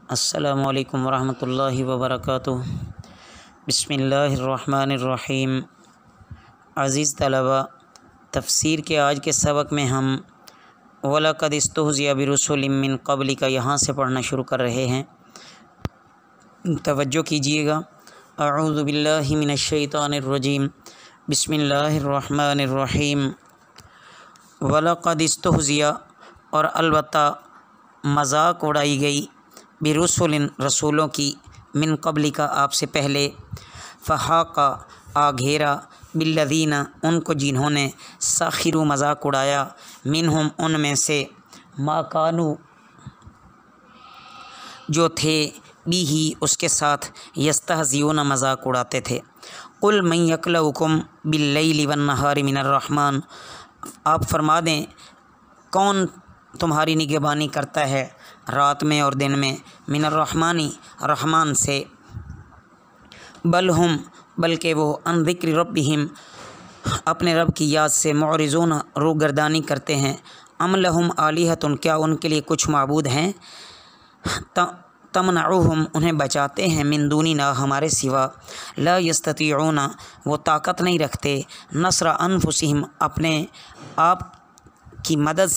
अस्सलामु अलैकुम वरहमतुल्लाहि वबरकातुह। बिस्मिल्लाहिर्रहमानिर्रहीम। अज़ीज़ तलबा, तफ़सीर के आज के सबक में हम वलक़द इस्तुहज़िया बिरुसुलिम मिन क़ब्लिका यहाँ से पढ़ना शुरू कर रहे हैं। तवज्जो कीजिएगा। अऊज़ु बिल्लाहि मिनश्शैतानिर्रजीम। बिस्मिल्लाहिर्रहमानिर्रहीम। वलक़द इस्तुहज़िया, और अलबत्ता मजाक उड़ाई गई, बिरुसुलिन रसूलों की, मिन क़ब्लिका आपसे पहले, फ़हाक़ा आ घेरा, बिल्लज़ीना उनको जिन्होंने, साखिरू मजाक उड़ाया, मिनहुम उनमें से, मा कानू जो थे, बिही उसके साथ, यस्तहज़िऊन मजाक उड़ाते थे। कुल मन यक्लउकुम बिल्लैलि वन्नहारि मिनर्रहमान, आप फरमा दें कौन तुम्हारी निगहबानी करता है रात में और दिन में, मिनर्रहमानी रहमान से, बल हुम बल्कि वो अन ज़िक्रि रब्बिहिम अपने रब की याद से, मुअरिज़ून रूगर्दानी करते हैं, अम लहुम आलिहतुन क्या उनके लिए कुछ माबूद हैं, तमनउहुम उन्हें बचाते हैं, मिन दूनिना हमारे सिवा, ला यस्ततीऊना वो ताकत नहीं रखते, नस्र अनफुसिहिम अपने आप की मदद,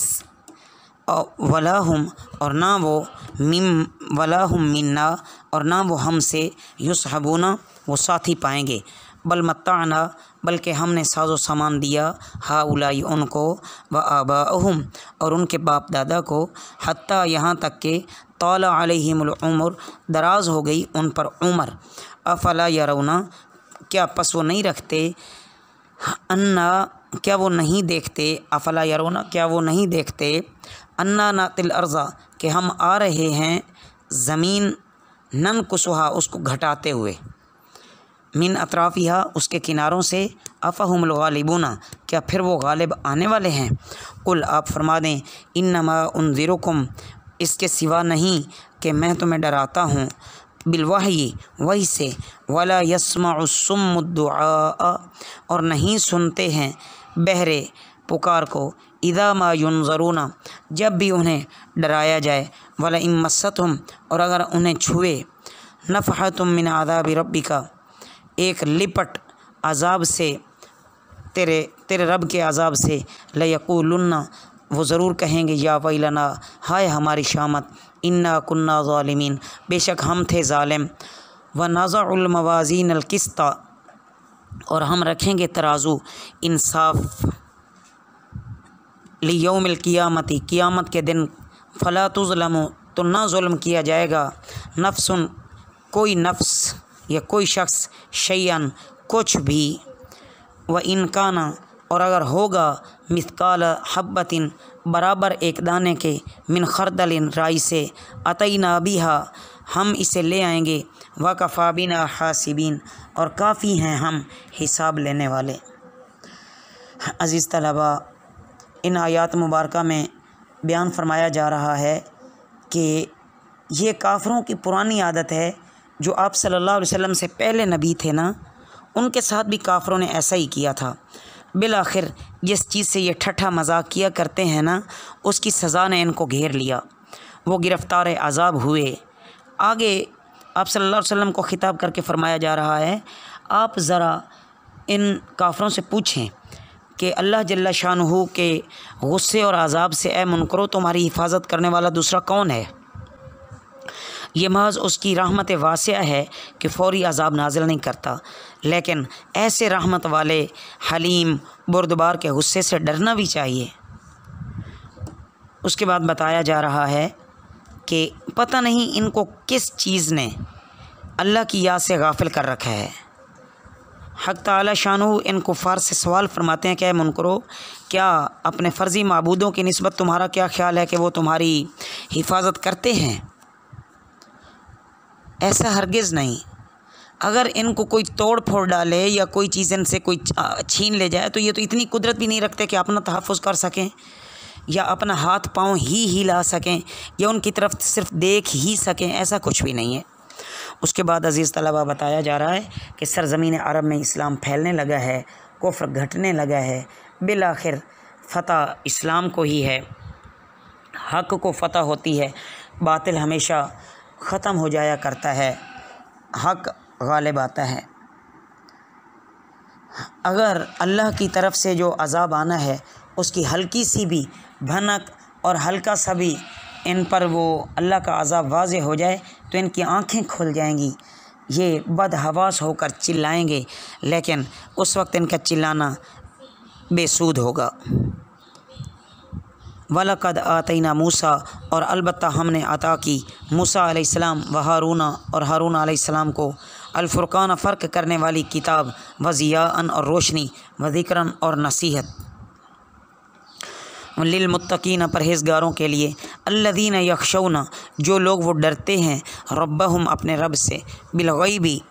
वलाहुम और ना वो, मिम वलाहुम मिन्ना और ना वो हमसे, युसहबूना वो साथी पाएंगे, बल मत्ताना बल्कि हमने साजो सामान दिया, हाउलाई उनको, व आबाअहुम और उनके बाप दादा को, हत्ता यहाँ तक के, ताला अलैहिमुल उम्र दराज हो गई उन पर उम्र, अफला यरौना क्या पस वो नहीं रखते, अन्ना क्या वो नहीं देखते, अफला यरौना क्या वो नहीं देखते, अन्ना नातिल अर्ज़ा कि हम आ रहे हैं ज़मीन, नन कुसुहा उसको घटाते हुए, मिन अतराफ़िहा उसके किनारों से, अफ़हुमुल गालिबूना क्या फिर वो गालिब आने वाले हैं। कुल आप फरमा दें, इन्नमा उन्ज़िरुकुम इसके सिवा नहीं कि मैं तुम्हें डराता हूँ, बिलवाही वही से, वला यस्मउ सुम्मु दुआ और नहीं सुनते हैं बहरे पुकार को, इदा मा युनज़रूना जब भी उन्हें डराया जाए, वला इन मस्सतहुम और अगर उन्हें छुए, नफ़हतुम मिन आज़ाबि रब्बिका एक लिपट अज़ाब से, तेरे रब के अज़ाब से, लयक़ूलुन्ना वो ज़रूर कहेंगे, या वैलना हाय हमारी शामत, इन्ना कुन्ना ज़ालिमीन बेशक हम थे ज़ालिम, व नज़उल मवाज़ीनल क़िस्ता और हम रखेंगे तराजू इंसाफ, लियौमिल क़ियामती क़ियामत के दिन, फ़ला तुज़लमु तो ना जुल्म किया जाएगा, नफ्सुन कोई नफ्स या कोई शख्स, शैअन कुछ भी, व इनकाना और अगर होगा, मिस्काल हब्बतिन बराबर एक दाने के, मिन खरदलिन राई से, अतैना बिहा हम इसे ले आएंगे, व कफ़ा बिना हासिबीन और काफ़ी हैं हम हिसाब लेने वाले। अज़ीज़ तलबा, इन आयात मुबारका में बयान फरमाया जा रहा है कि ये काफ़रों की पुरानी आदत है, जो आप सल्लल्लाहु अलैहि वसल्लम से पहले नबी थे ना, उनके साथ भी काफ़रों ने ऐसा ही किया था। बिलाखिर जिस चीज़ से ये ठट्ठा मजाक किया करते हैं ना, उसकी सज़ा ने इनको घेर लिया, वो गिरफ़्तार अज़ाब हुए। आगे आप सल्लल्लाहु अलैहि वसल्लम को ख़िताब करके फ़रमाया जा रहा है, आप ज़रा इन काफ़रों से पूछें कि अल्लाह जल्ला शानुहु के गुस्से और अज़ाब से ए मुनकरो तुम्हारी हिफाजत करने वाला दूसरा कौन है। ये महज उसकी रहमत वासिया है कि फ़ौरी अज़ाब नाज़िल नहीं करता, लेकिन ऐसे रहमत वाले हलीम बुरदबार के गुस्से से डरना भी चाहिए। उसके बाद बताया जा रहा है कि पता नहीं इनको किस चीज़ ने अल्लाह की याद से गाफिल कर रखा है। हक़ ताला शानुहु इन कुफ़ार से सवाल फरमाते हैं कि मुनकरो क्या अपने फ़र्ज़ी माबूदों की निस्बत तुम्हारा क्या ख़्याल है कि वो तुम्हारी हिफाजत करते हैं। ऐसा हरगिज़ नहीं। अगर इनको कोई तोड़ फोड़ डाले या कोई चीज़ इनसे कोई छीन ले जाए, तो ये तो इतनी कुदरत भी नहीं रखते कि अपना तहफ़्फ़ुज़ कर सकें या अपना हाथ पाँव ही हिला सकें या उनकी तरफ सिर्फ देख ही सकें, ऐसा कुछ भी नहीं है। उसके बाद अज़ीज़ तलबा बताया जा रहा है कि सरज़मीन अरब में इस्लाम फैलने लगा है, कुफ्र घटने लगा है, बिलाखिर फ़तह इस्लाम को ही है, हक़ को फ़तह होती है, बातिल हमेशा ख़त्म हो जाया करता है, हक़ गालिब आता है। अगर अल्लाह की तरफ से जो अज़ाब आना है उसकी हल्की सी भी भनक और हल्का सा भी इन पर वो अल्लाह का अज़ाब वाज़े हो जाए तो इनकी आँखें खुल जाएंगी, ये बदहवास होकर चिल्लाएंगे, लेकिन उस वक्त इनका चिल्लाना बेसूद होगा। वलक़द आतैना मूसा, और अलबत्ता हमने अता की मूसा अलैहिस्सलाम व हारूना, और हारून अलैहिस्सलाम को अल-फ़ुरक़ान फ़र्क करने वाली किताब, व ज़ियाअन और रोशनी, व ज़िक्रन और नसीहत, लिलमुत्तक़ीन परहेज़गारों के लिए, अल्लज़ीन यख़शौना जो लोग वो डरते हैं, रब्बहुम अपने रब से, बिलग़ैबी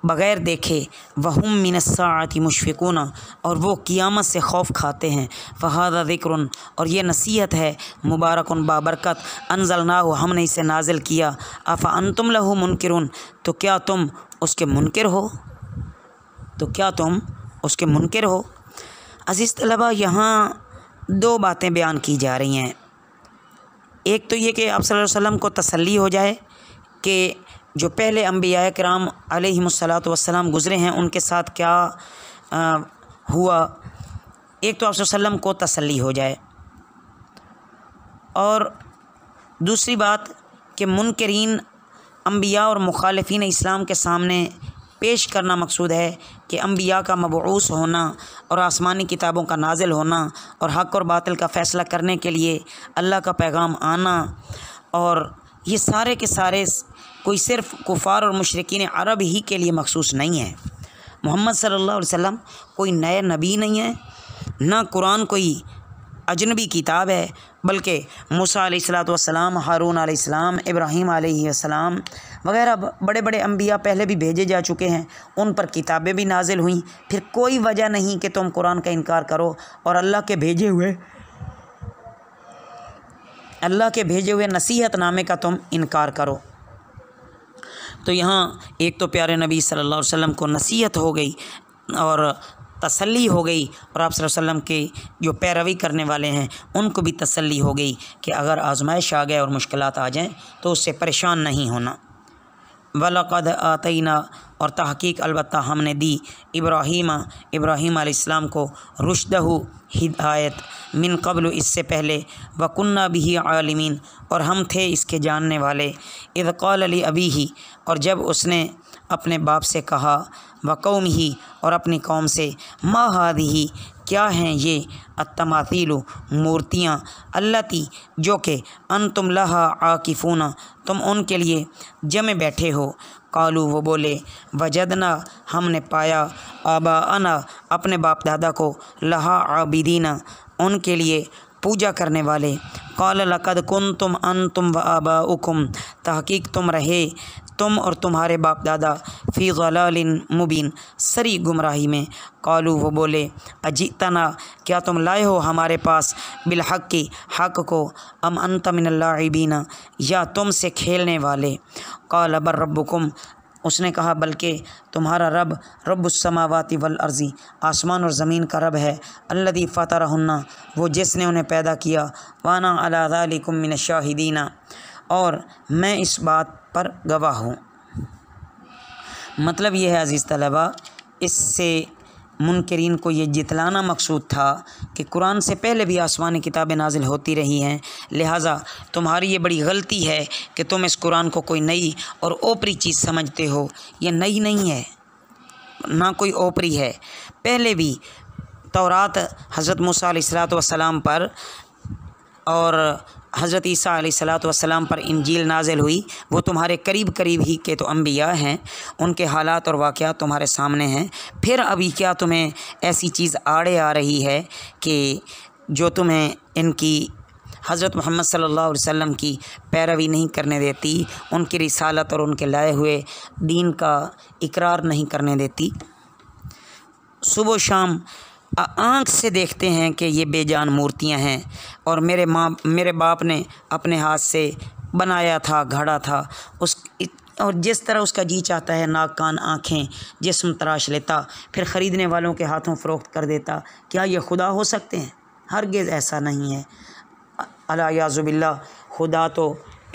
बग़ैर देखे, वहुम मिनस्साअति मुशफ़िक़ून और वो क़ियामत से खौफ खाते हैं, फ़हाज़ा ज़िक्रुन और ये नसीहत है, मुबारकुन बाबरकत, अंज़लनाहु हमने इसे नाज़िल किया, अफ़ा अंतुम लहु मुनकिरुन तो क्या तुम उसके मुनकिर हो, तो क्या तुम उसके मुनकिर हो। अज़ीज़ तलबा, यहाँ दो बातें बयान की जा रही हैं। एक तो ये कि आप सल्लल्लाहु अलैहि वसल्लम को तसल्ली हो जाए कि जो पहले अम्बिया किराम अलैहिमुस्सलातु वस्सलाम गुज़रे हैं उनके साथ क्या हुआ, एक तो आप सल्लल्लाहु अलैहि वसल्लम को तसल्ली हो जाए, और दूसरी बात कि मुनकरीन अम्बिया और मुखालिफीन इस्लाम के सामने पेश करना मकसूद है कि अम्बिया का मबऊस होना और आसमानी किताबों का नाजिल होना और हक़ और बातिल का फ़ैसला करने के लिए अल्लाह का पैगाम आना, और ये सारे के सारे कोई सिर्फ़ कुफ़ार और मुशरिकीन अरब ही के लिए मखसूस नहीं है। मोहम्मद सल्लल्लाहु अलैहि वसल्लम कोई नए नबी नहीं है, ना कुरान कोई अजनबी किताब है, बल्कि मूसा अलैहिस्सलातु वस्सलाम, हारून अलैहिस्सलाम, इब्राहीम अलैहिस्सलाम वगैरह बड़े बड़े अम्बिया पहले भी भेजे जा चुके हैं, उन पर किताबें भी नाजिल हुई। फिर कोई वजह नहीं कि तुम कुरान का इनकार करो और अल्लाह के भेजे हुए नसीहतनामे का तुम इनकार करो। तो यहाँ एक तो प्यारे नबी सल्लल्लाहु अलैहि वसल्लम को नसीहत हो गई और तसल्ली हो गई, और आप सल्लल्लाहु अलैहि वसल्लम के जो पैरवी करने वाले हैं उनको भी तसल्ली हो गई कि अगर आजमाइश आ गए और मुश्किलात आ जाएं तो उससे परेशान नहीं होना। वलक़द आतैना और तहक़ीक़ अलबत्ता हमने दी इब्राहीम अलैहिस्सलाम को रुश्दहु हिदायत, मिन क़ब्ल इससे पहले, वकुन्ना बिही आलिमीन और हम थे इसके जानने वाले, इज़ क़ाल लि अबीही और जब उसने अपने बाप से कहा, व कौमिही और अपनी कौम से, मा हादिही क्या हैं ये, अत्तमासीलु मूर्तियाँ, अल्लती जो कि अंतुम लहा आकिफूना तुम उनके लिए जमे बैठे हो, कालू वो बोले, वजदना हमने पाया, आबाअना अपने बाप दादा को, लहा आबिदीना उनके लिए पूजा करने वाले, काल लक़द कुन्तुम अंतुम व आबाउकुम तहक़ीक़ तुम रहे तुम और तुम्हारे बाप दादा, फ़ी ज़लालिन मुबीन सरी गुमराही में, कालू वो बोले, अजितना क्या तुम लाए हो हमारे पास, बिलहक़्क़ि हक़ को, अम अंत मिनल लाइबीना या तुम से खेलने वाले, काल बर रब्बुकुम उसने कहा बल्कि तुम्हारा रब, रब्बुस समावाति वल अर्ज़ी आसमान और ज़मीन का रब है, अल्लज़ी फ़तरहुन्ना वो जिसने उन्हें पैदा किया, वाना अला ज़ालिकुम मिनश शाहिदीना और मैं इस बात पर गवाह हूँ। मतलब ये है अज़ीज़ तलबा, इससे मुनकरीन को ये जितलाना मकसूद था कि कुरान से पहले भी आसमानी किताबें नाजिल होती रही हैं, लिहाजा तुम्हारी ये बड़ी गलती है कि तुम इस कुरान को कोई नई और ओपरी चीज़ समझते हो। ये नई नहीं है, ना कोई ओपरी है। पहले भी तौरात हज़रत मूसा अलैहिस्सलातु वस्सलाम पर और हज़रत ईसा अलैहिस्सलातु वस्सलाम पर इंजील नाज़िल हुई, वो तुम्हारे करीब ही के तो अम्बिया हैं, उनके हालात और वाक़यात तुम्हारे सामने हैं। फिर अभी क्या तुम्हें ऐसी चीज़ आड़े आ रही है कि जो तुम्हें इनकी हज़रत मोहम्मद सल्लल्लाहु अलैहि वसल्लम की पैरवी नहीं करने देती, उनकी रिसालत और उनके लाए हुए दीन का इकरार नहीं करने देती। सुबह शाम आँख से देखते हैं कि ये बेजान मूर्तियां हैं और मेरे बाप ने अपने हाथ से बनाया था, गढ़ा था, और जिस तरह उसका जी चाहता है नाक कान आँखें जिस्म तराश लेता, फिर ख़रीदने वालों के हाथों फ़रोख्त कर देता। क्या ये खुदा हो सकते हैं? हरगिज़ ऐसा नहीं है। अला याज़ु बिल्लाह, खुदा तो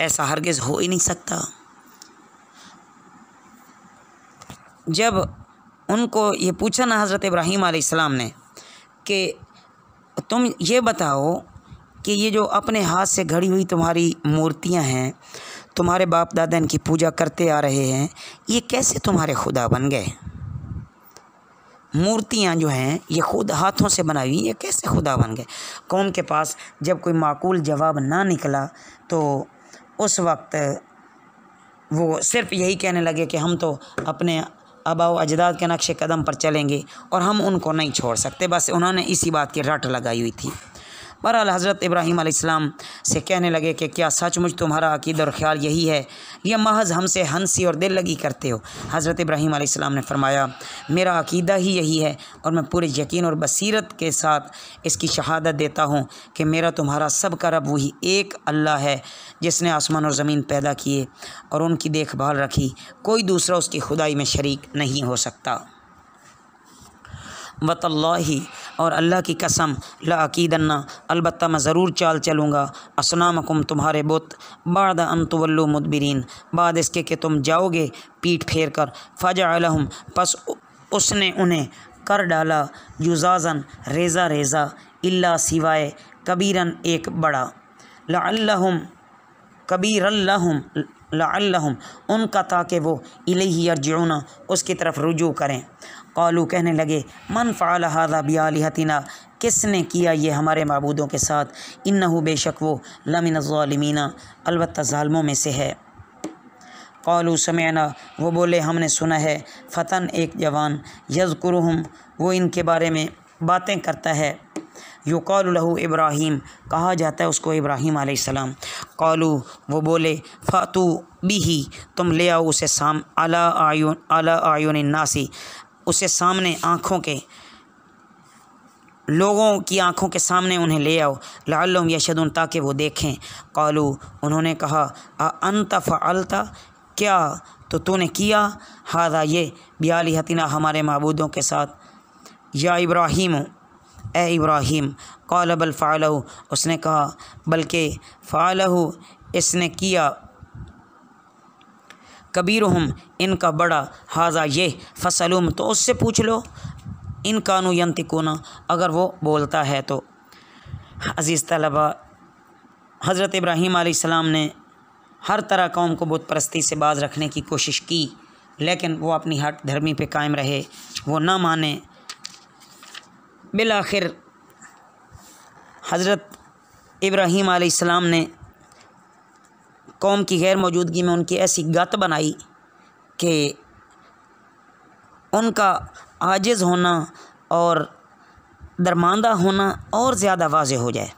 ऐसा हरगिज़ हो ही नहीं सकता। जब उनको ये पूछा ना हज़रत इब्राहीम अलैहिस्सलाम ने कि तुम ये बताओ कि ये जो अपने हाथ से घड़ी हुई तुम्हारी मूर्तियां हैं, तुम्हारे बाप दादा इनकी पूजा करते आ रहे हैं, ये कैसे तुम्हारे खुदा बन गए? मूर्तियां जो हैं ये खुद हाथों से बनाई हुई, ये कैसे खुदा बन गए? कौम के पास जब कोई माकूल जवाब ना निकला तो उस वक्त वो सिर्फ यही कहने लगे कि हम तो अपने आबाओ अजदाद के नक्शे कदम पर चलेंगे और हम उनको नहीं छोड़ सकते। बस उन्होंने इसी बात की रट लगाई हुई थी। बहरहाल हज़रत इब्राहीम अलैहिस्सलाम से कहने लगे कि क्या सचमुच तुम्हारा अक़ीदा और ख़्याल यही है या महज़ हमसे हंसी और दिल लगी करते हो? हज़रत इब्राहीम अलैहिस्सलाम ने फरमाया, मेरा अक़ीदा ही यही है और मैं पूरे यकीन और बसीरत के साथ इसकी शहादत देता हूँ कि मेरा तुम्हारा सब का रब वही एक अल्लाह है जिसने आसमान और ज़मीन पैदा किए और उनकी देखभाल रखी। कोई दूसरा उसकी खुदाई में शरीक नहीं हो सकता। वतल्लाही, और अल्लाह की कसम, ला अकीदन्ना, अलबत्ता मैं ज़रूर चाल चलूँगा, असनामकुम, तुम्हारे बुत, बाद अन तुवल्लु मुदबिरीन, बाद इसके कि तुम जाओगे पीठ फेर कर, फजअलहुम, पस उसने उन्हें कर डाला, जुज़ाज़न, रेज़ा रेज़ा, इल्ला सिवाय, कबीरन एक बड़ा, लअल्लहुम, कबीरल्लहुम, लअल्लहुम उनका, ताकि वो इलैहि यरजिऊन, उसकी तरफ रुजू करें। क़ालू, कहने लगे, मन फ़अल हाज़ा बिआलिहतिना, किसने किया ये हमारे माबूदों के साथ, इन्नहु, बेशक वो, लमिनज़्ज़ालिमीना, अलबत्ता ज़ालिमों में से है। क़ालू समिअना, वो बोले हमने सुना है, फ़तन, एक जवान, यज़कुरुहुम, वो इनके बारे में बातें करता है, युक़ालु लहू इब्राहीम, कहा जाता है उसको इब्राहीम अलैहिस्सलाम। क़ालू, वो बोले, फ़ातू बिही, तुम ले आओ उसे अला आयुनिन नासी, उसे सामने आँखों के, लोगों की आँखों के सामने उन्हें ले आओ, लअल्लहुम यशहदून, ताकि वो देखें। क़ालू, उन्होंने कहा, अअन्त फ़अल्ता, क्या तो तूने किया, हाज़ा ये, बिआलिहतिना, हमारे माबूदों के साथ, या इब्राहीम, ए इब्राहीम। क़ाल बल फ़अलहु, उसने कहा बल्कि फ़अलहु, इसने किया, कबीरुहुम, इनका बड़ा, हाज़ा ये, फ़सलुम, तो उससे पूछ लो, इन कानू यंतिकुना, अगर वो बोलता है तो। अज़ीज़ तलबा, हज़रत इब्राहीम अलैहिस्सलाम ने हर तरह कौम को बुत परस्ती से बाज रखने की कोशिश की, लेकिन वो अपनी हट धर्मी पे कायम रहे, वो ना माने। बिल आखिर हज़रत इब्राहीम अलैहिस्सलाम ने कौम की गैर मौजूदगी में उनकी ऐसी गत बनाई कि उनका आजिज़ होना और दरमांदा होना और ज़्यादा वाज़ेह हो जाए।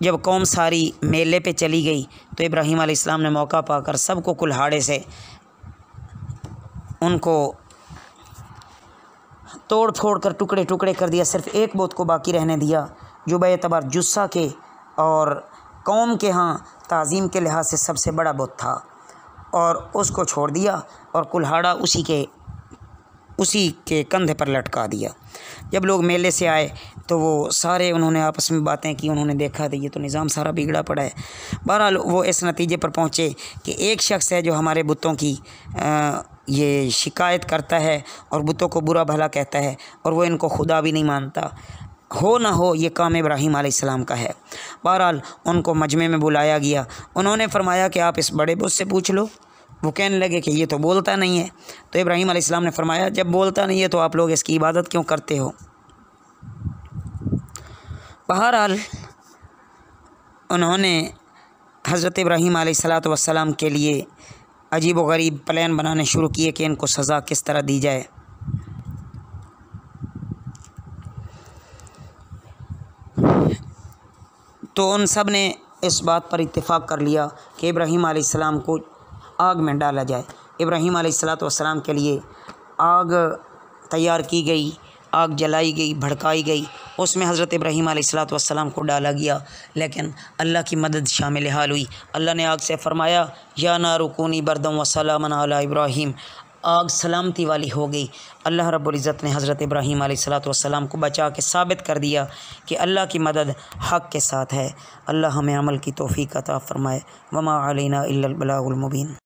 जब कौम सारी मेले पे चली गई तो इब्राहीम अलैहिस्सलाम ने मौका पाकर सबको कुल्हाड़े से उनको तोड़ फोड़ कर टुकड़े टुकड़े कर दिया। सिर्फ़ एक बुत को बाकी रहने दिया जो बेअतबार जुस्सा के और कौम के यहाँ ताज़ीम के लिहाज से सबसे बड़ा बुत था, और उसको छोड़ दिया और कुल्हाड़ा उसी के कंधे पर लटका दिया। जब लोग मेले से आए तो वो सारे उन्होंने आपस में बातें की, उन्होंने देखा तो ये तो निज़ाम सारा बिगड़ा पड़ा है। बहरहाल वो इस नतीजे पर पहुँचे कि एक शख्स है जो हमारे बुतों की ये शिकायत करता है और बुतों को बुरा भला कहता है, और वो इनको खुदा भी नहीं मानता, हो ना हो ये काम इब्राहीम अलैहिस्सलाम का है। बहरहाल उनको मजमे में बुलाया गया, उन्होंने फरमाया कि आप इस बड़े बुत से पूछ लो। वो कहने लगे कि ये तो बोलता नहीं है। तो इब्राहीम अलैहिस्सलाम ने फरमाया, जब बोलता नहीं है तो आप लोग इसकी इबादत क्यों करते हो? बहरहाल उन्होंने हज़रत इब्राहीम अलैहिस्सलाम के लिए अजीब व गरीब प्लान बनाने शुरू किए कि इनको सज़ा किस तरह दी जाए। तो उन सब ने इस बात पर इत्तेफाक कर लिया कि इब्राहीम अलैहिस्सलाम को आग में डाला जाए। इब्राहीम अलैहिस्सलाम के लिए आग तैयार की गई, आग जलाई गई, भड़काई गई, उसमें हज़रत इब्राहीम अलैहिस्सलाम को डाला गया। लेकिन अल्लाह की मदद शामिल हाल हुई। अल्लाह ने आग से फ़रमाया, या नारु कूनी बरदम व सलामन अला इब्राहीम, आग सलामती वाली हो गई। अल्लाह रब्बुल इज़्ज़त ने हज़रत इब्राहीम अलैहिस्सलातु वस्सलाम को बचा के साबित कर दिया कि अल्लाह की मदद हक़ के साथ है। अल्लाह हमें अमल की तौफ़ीक़ अता फ़रमाए। वमा अलैना इल्लल बलागुल मुबीन।